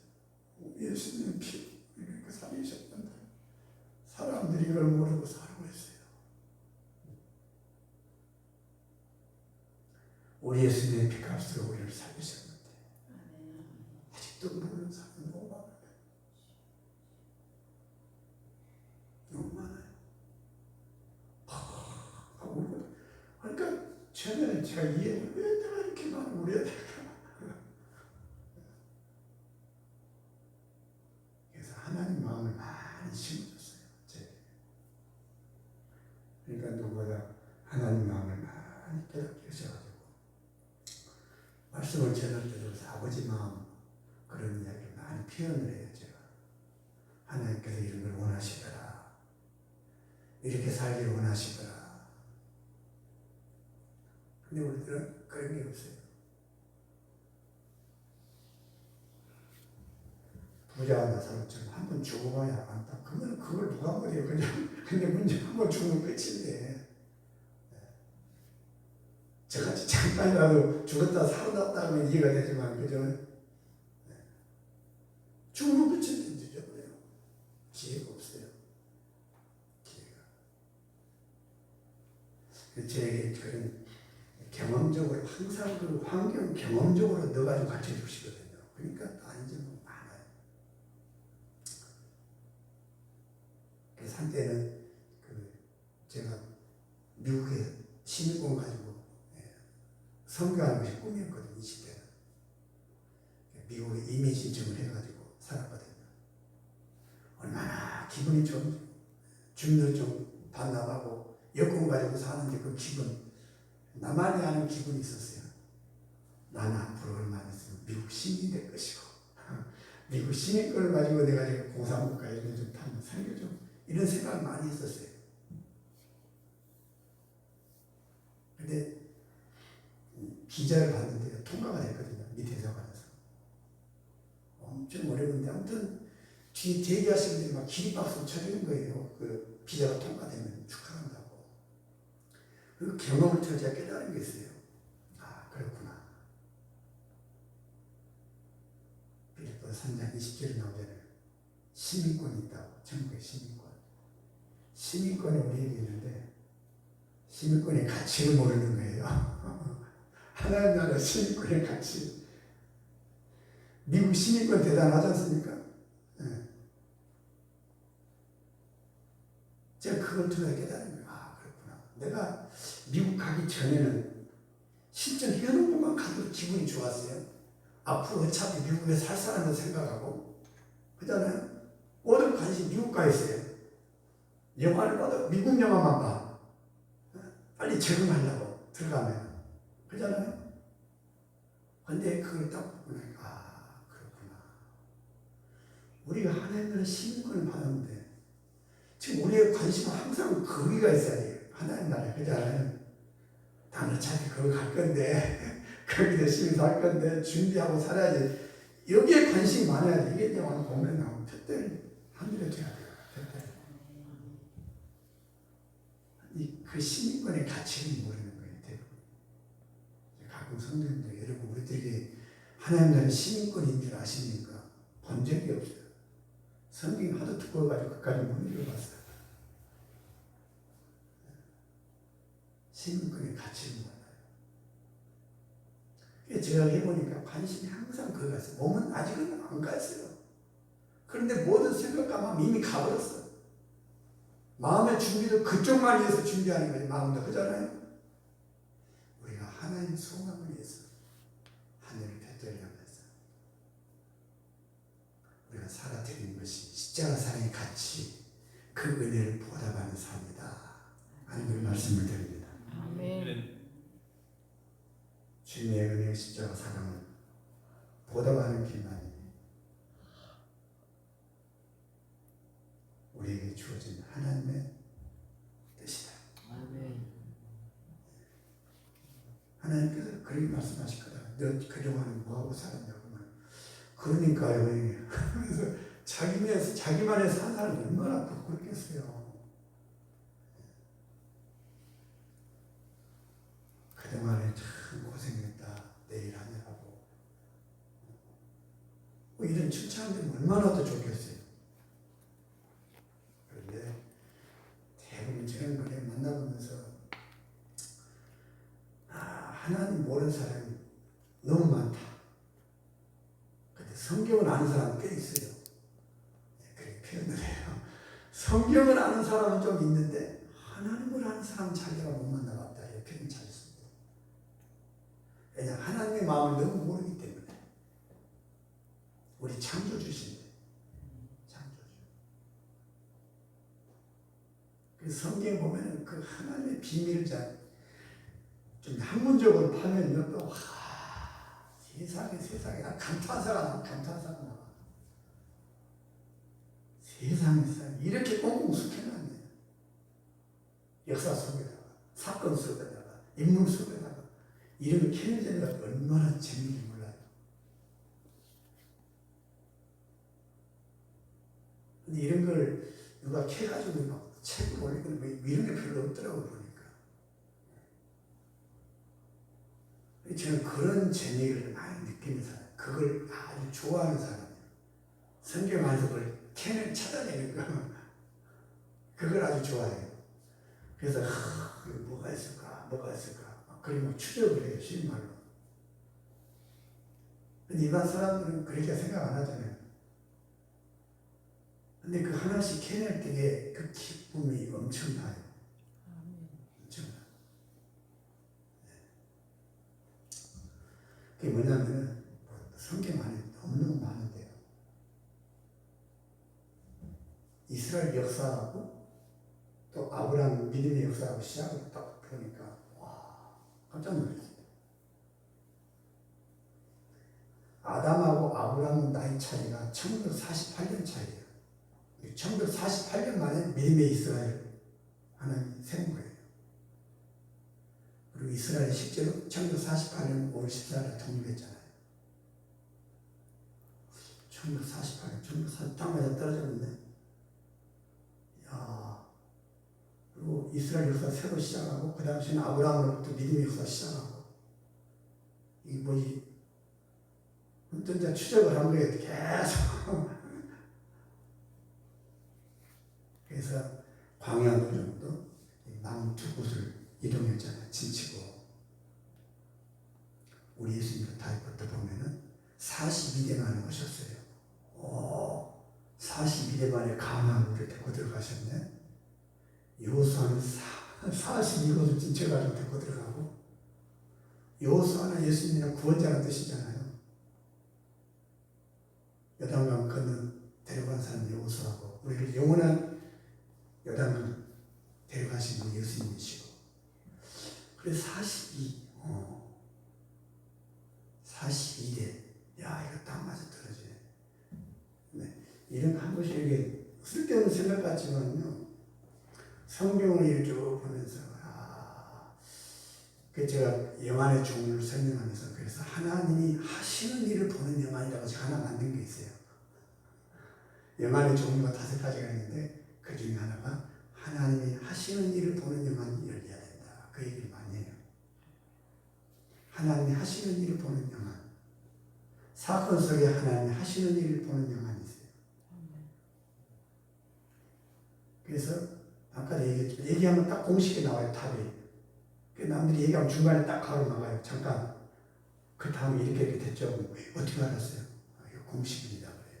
예수님 피 이렇게 살리셨는데 사람들이 이걸 모르고 살고 있어요. 우리 예수님의 피값으로 우리를 살리셨는데 아직도 모르는 사람이 너무 많아요. 너무 많아요. 그러니까 처음에는 제가 이해를 왜 내가 이렇게 많이 우려야 될까? 그래서 하나님 마음을 많이 심어줬어요. 그러니까 누구보다 하나님 마음을 많이 깨닫게 하셔가지고 말씀을 전할 때도 아버지 마음 그런 이야기를 많이 표현을 해요. 제가 하나님께서 이런 걸 원하시더라. 이렇게 살기를 원하시더라. 근데 우리들은 그런 게 없어요. 부자와 나사로처럼 한 번 죽어봐야 안다. 그러면 그걸 누가 말해요. 근데 문제 한 번 죽으면 끝인데. 저같이 잠깐이라도 죽었다 살아났다 하면 이해가 되지만, 그죠? 죽으면 끝인데 늦어버려요. 기회가 없어요. 기회가. 저에게 그런 경험적으로 항상 그 환경 경험적으로 넣어가지고 가르쳐 주시거든요. 그러니까 아닌 점은 많아요. 그래서 한때는 제가 미국에 시민권 가지고 선교하는 것이 꿈이었거든요. 20대는. 미국에 이민 신청을 해가지고 살았거든요. 얼마나 기분이 좋은지. 주민을 좀 반납하고 여권 가지고 사는데 그 기분. 나만이 아는 기분이 있었어요. 나는 앞으로 얼마 있으면 미국 시민이 될 것이고 미국 시민권을 가지고 내가 공산국가 이런 좀 타면 살려 좀 이런 생각을 많이 했었어요. 근데 비자를 받는데 통과가 됐거든요. 밑에서 받아서. 엄청 어려운데 아무튼 뒤에 대기하시는 분들이 막 기립박수 쳐주는 거예요. 그 비자가 통과되면 축하한다고. 그 경험을 통해 제가 깨달은 게 있어요. 아, 그렇구나. 빌립보 3장 20절에 나오잖아요. 시민권이 있다고. 전국에 시민권. 시민권이 우리에게 있는데 시민권의 가치를 모르는 거예요. 하나님 나라 시민권의 가치. 미국 시민권 대단하지 않습니까? 네. 제가 그걸 통해 깨달은 거예요. 아, 그렇구나. 내가 미국 가기 전에는 신청해놓은 것만 가도 기분이 좋았어요. 앞으로 어차피 미국에 살 사람을 생각하고, 그잖아요. 모든 관심 미국 가 있어요. 영화를 봐도 미국 영화만 봐. 빨리 적응하려고 들어가면. 그잖아요. 근데 그걸 딱 보고 나니까, 아, 그렇구나. 우리가 하나님의 시민권을 받았는데, 지금 우리의 관심은 항상 거기가 있어야 돼요. 하나님 나라에. 그잖아요. 나는 어차피 거기 갈 건데, 거기 열심히 살 건데, 준비하고 살아야지. 여기에 관심이 많아야 돼. 이게 오늘 보면 나오면 푯대를 하늘에 줘야 돼요. 푯대를. 그 시민권의 가치를 모르는 거예요. 대부분. 가끔 성도님들, 여러분, 우리들이 하나님 나라의 시민권인 줄 아십니까? 본 적이 없어요. 성경 하도 두꺼워가지고 그까지 못 읽어봤어요. 시민권의 가치를 몰라요. 제가 해보니까 관심이 항상 그거 갔어요. 몸은 아직은 안 갔어요. 그런데 모든 생각과 마음 이미 가버렸어. 마음의 준비도 그쪽만 위해서 준비하는 거지. 마음도 그잖아요. 우리가 하나님의 소망을 위해서 하늘을 뱉으려면서 우리가 살아드리는 것이 십자가 사랑의 가치, 그 은혜를 보답하는 삶이다. 하나님의 말씀을 드립니다. 아멘. 주님의 은혜의 십자가 사랑을 보답하는 길만이 우리에게 주어진 하나님의 뜻이다. 아멘. 하나님께서 그렇게 말씀하실 거다. 너 그동안 뭐하고 살았냐고. 그러니까요. 그래서 자기만의 산 사람이 얼마나 부끄럽겠어요. 그동안에 참 고생했다. 내일 하느라고. 이런 칭찬들은 얼마나 더 좋겠어요. 그런데 대부분 저는 그래 만나보면서 하나님 모르는 사람이 너무 많다. 근데 성경을 아는 사람은 꽤 있어요. 그렇게 표현을 해요. 성경을 아는 사람은 좀 있는데 하나님을 아는 사람은 자기가 못 만나봤다. 이렇게 표현 잘 씁니다. 왜냐하면 하나님의 마음을 너무 모르기 때문에. 우리 창조주신데. 창조주. 그 성경에 보면은 그 하나님의 비밀을 좀 학문적으로 파면요, 또, 세상에, 감탄사가 나와. 세상에, 이렇게 꽁꽁 숙여놨네요. 역사 속에다가, 사건 속에다가, 인물 속에다가, 이런 걸 캐내자니까 얼마나 재미있는지 몰라요. 근데 이런 걸 누가 캐가지고 막 책을 올리고 이런 게 별로 없더라고요, 보니까. 저는 그런 재미를 많이 느끼는 사람, 그걸 아주 좋아하는 사람이에요. 성경 안에서 그걸 캔을 찾아내는 거, 그걸 아주 좋아해요. 그래서 뭐가 있을까? 그리고 추적을 해요, 쉬운 말로. 근데 일반 사람들은 그렇게 생각 안 하잖아요. 근데 그 하나씩 캐낼 때에 그 기쁨이 엄청나요. 엄청나요. 그게 뭐냐면 성경 안에 너무너무 많은데요. 이스라엘 역사하고 또 아브라함 믿음의 역사하고 시작을 딱 보니까 와, 깜짝 놀랐어요. 아담하고 아브라함 나이 차이가 1948년 차이예요. 1948년 만에 믿음의 이스라엘 하나님이 세운 거예요. 그리고 이스라엘이 실제로 1948년 5월 14일 독립했잖아요. 1948년, 1948년 땅에서 떨어졌는데, 야, 그리고 이스라엘 역사 새로 시작하고, 그 당시에는 아브라함으로부터 믿음의 역사 시작하고, 이게 뭐지? 혼자 추적을 한 거예요, 계속. 그래서 광야 노정도 남은 두 곳을 이동했잖아요, 진치고. 우리 예수님도 다윗부터 보면은 42대 만에 오셨어요. 42대 만에 가나안을 데리고 들어가셨네. 여호수아는 42곳을 진쳐가지고 데리고 들어가고, 여호수아는 예수님이랑 구원자라는 뜻이잖아요. 요단강 건너 데려간 사람이 여호수아고, 우리를 영원한 요단강 데려가신 분 예수님이시고. 그래서 42대. 야, 이거 딱 맞아 떨어지네. 네. 이런 한 번씩 이렇게 쓸데없는 생각 같지만요, 성경을 이렇게 쭉 보면서, 그 제가 영안의 종류를 설명하면서, 그래서 하나님이 하시는 일을 보는 영안이라고 제가 하나 만든 게 있어요. 영안의 종류가 5가지가 있는데, 그 중에 하나가 하나님이 하시는 일을 보는 영안이 열려야 된다. 그 얘기를 많이 해요. 하나님이 하시는 일을 보는 영안. 사건 속에 하나님이 하시는 일을 보는 영안이 있어요. 그래서 아까 얘기했죠. 얘기하면 딱 공식이 나와요, 답이. 남들이 얘기하면 중간에 딱 가로 나가요. 잠깐. 그 다음에 이렇게 됐죠. 어떻게 알았어요? 이거 공식입니다. 그래요.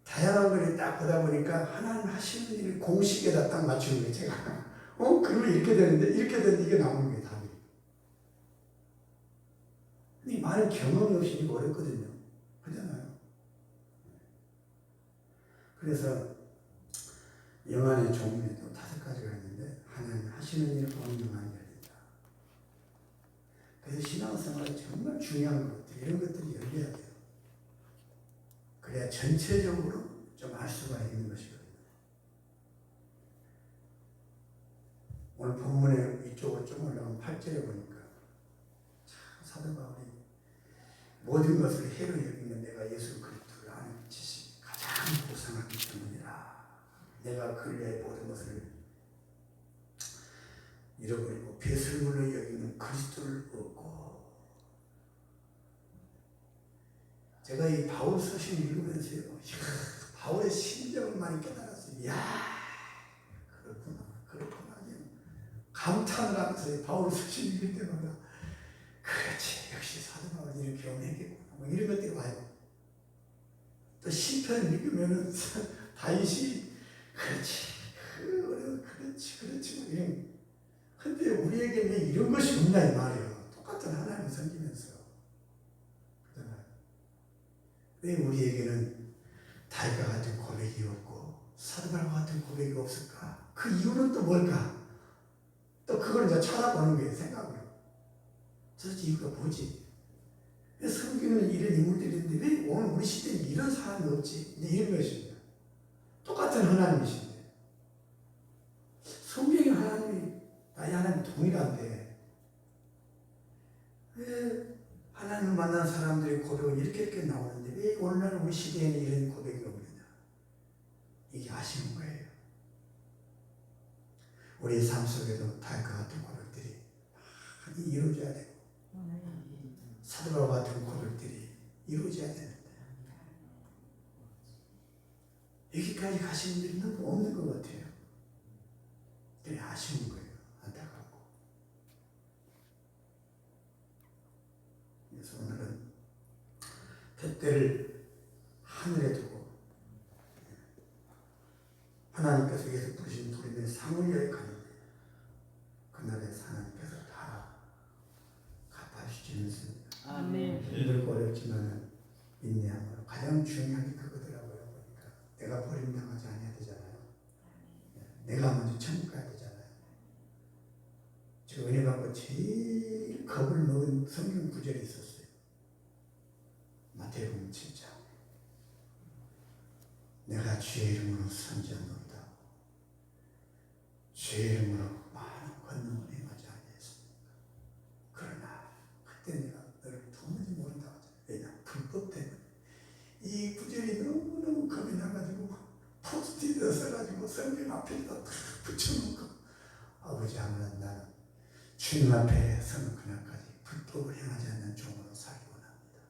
다양한 걸 딱 보다 보니까 하나님 하시는 일을 공식에다 딱 맞추는 거예요, 제가. 그러면 이렇게 되는데, 이렇게 되는데 이게 나오는 거예요, 답이. 근데 많은 경험이 없이 이거 어렵거든요. 그렇잖아요. 그래서 영안의 종류에도 5가지가 있는데, 하나님 하시는 일을 보는 영안이 열린다. 그래서 신앙생활에 정말 중요한 것들, 이런 것들이 열려야 돼요. 그래야 전체적으로 좀 알 수가 있는 것이거든요. 오늘 본문에 이쪽으로 좀 올라가면 8절에 보니까 사도 바울이 모든 것을 해로 여기는 내가 예수 그리스도를 아는 지식이 가장 고상하기 때문이라. 내가 근래의 모든 것을 잃어버리고 배설물로 여기는 그리스도를 얻고. 제가 이 바울 서신을 읽으면서요, 바울의 심정을 많이 깨달았어요. 이야, 그렇구나. 감탄을 하면서 바울 서신 읽을 때마다, 그렇지, 역시 사도 바울이 이렇게 연했겠구나. 뭐 이런 것들이 와요. 또 시편을 읽으면은 다윗이 그렇지. 근데 우리에게 왜 이런 것이 없냐 이 말이에요. 똑같은 하나님을 섬기면서. 그렇잖아요. 왜 우리에게는 다윗과 같은 고백이 없고 사도 바울과 같은 고백이 없을까? 그 이유는 또 뭘까? 또 그걸 이제 찾아보는 거예요, 생각으로. 도대체 이유가 뭐지? 왜 섬기는 이런 인물들이 있는데 왜 오늘 우리 시대에 이런 사람이 없지? 이런 것입니다. 똑같은 하나님이신데. 성경의 하나님이 나의 하나님 동일한데 왜 하나님을 만난 사람들의 고백은 이렇게 나오는데 왜 오늘날 우리 시대에는 이런 고백이 없느냐? 이게 아쉬운 거예요. 우리의 삶 속에도 다윗과 같은 고백들이 많이 이루어져야 되고 사도 바울 같은 고백들이 이루어져야 되는데 여기까지 가시는 분들이 너무 없는 것 같아요. 되게 아쉬운 거예요. 안타깝고. 그래서 오늘은 뱃대를 하늘에 두고 하나님께서 위에서 부르신 부름의 상을 여행하는데 그날에 하나님께서 다 갚아주시면서 아멘. 힘들고 어렵지만 인내함으로 가장 중요한 게 그거더라고요. 보니까 내가 버림당하지 않아야 되잖아요. 내가 먼저 천국 가야 되잖아요. 제가 은혜 받고 제일 겁을 먹은 성경 구절이 있었어요. 마태복음 7장. 내가 주의 이름으로 선지한다. 주의 이름으로 많은 밴드 써가지고 성경 앞에다 다 붙여놓고 아버지 아무나 나는 주님 앞에 서는 그날까지 불법을 행하지 않는 종으로 살기 원합니다.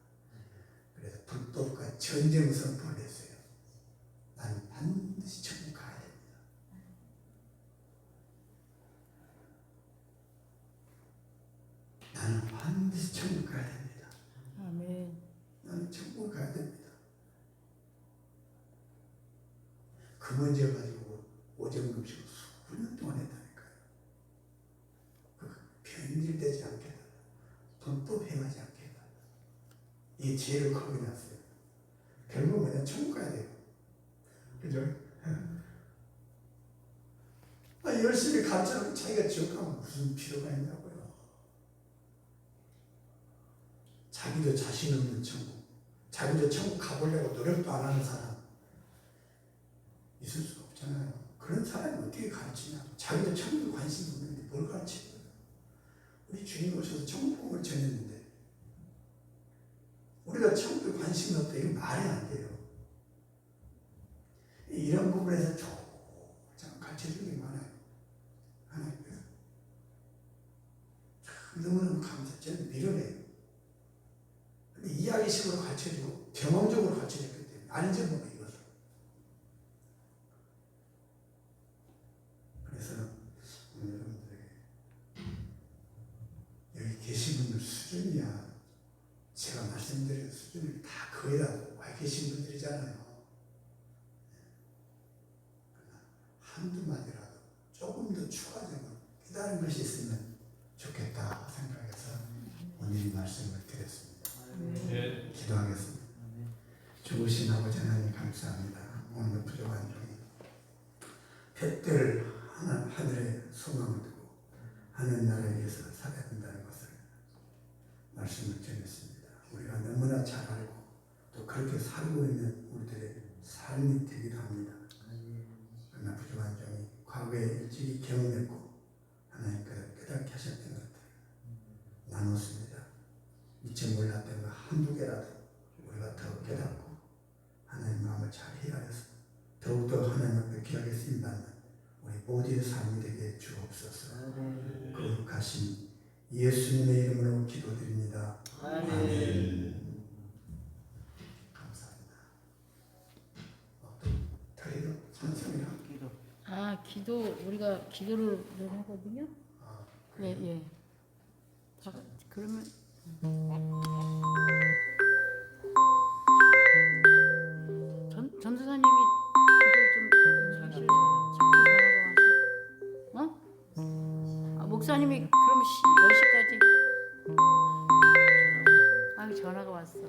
그래서 불법과 전쟁 선포를 했어요. 나는 반드시 천국 가야 됩니다. 나는 반드시 천국 가야 됩니다. 아멘. 나는 천국 가야 됩니다. 그 문제 가지고 오정금식을 수년 동안 했다니까요. 그 변질되지 않게 해달라. 불법 행하지 않게 해달라. 이 죄를 거둬놨어요. 결국 그냥 천국 가야 돼요. 그죠? 열심히 가르쳐놓고 자기가 지옥 가면 무슨 필요가 있냐고요. 자기도 자신 없는 천국, 자기도 천국 가보려고 노력도 안 하는 사람 있을 수가 없잖아요. 그런 사람이 어떻게 가르치냐. 자기도 천국에 관심도 없는데 뭘 가르치고요. 우리 주님 오셔서 천국을 전했는데 우리가 천국에 관심이 없다. 이거 말이 안 돼요. 이런 부분에서 조금 가르쳐주는 게 많아요. 하나님께서 너무너무 감사해요. 저는 밀어내요. 근데 이야기식으로 가르쳐주고 경험적으로 가르쳐줬기 때문에 아닌지 모르고 이것을. 그래서 오늘 여러분들에게 여기 계신 분들 수준이야 제가 말씀드린 수준을 다 거의 다 와 계신 분들이잖아요. 한두 마디라도 조금 더 추가적으로 깨달은 것이 있으면 좋겠다 생각해서 오늘 이 말씀을 드렸습니다. 네. 기도하겠습니다. 좋으신 아버지 하나님 감사합니다. 오늘 부족한 중에 뱃들 하늘에 소망을 두고 하늘 나라에 위해서 살아야 된다는 것을 말씀을 전했습니다. 우리가 너무나 잘 알고 또 그렇게 살고 있는 우리들의 삶이 되기도 합니다. 그러나 부족한 점이 과거에 일찍이 경험했고 하나님께서 깨닫게 하셨던 것들 나눴습니다. 미처 몰랐던 거 한두 개라도 우리가 더 깨닫고 하나님 마음을 잘 헤아려서 더욱더 하나님 앞에 귀하게 쓰임받는 우리 모두의 삶이 되게 주옵소서. 거룩하신 예수님의 이름으로 기도드립니다. 아멘. 감사합니다. 더해도 찬송이랑 기도 우리가 기도를 늘 하거든요. 예, 예. 다 그러면 전도사님이 기도 좀 하실 자꾸 전화가 와서 목사님이 그러면 10시까지 전화가 왔어.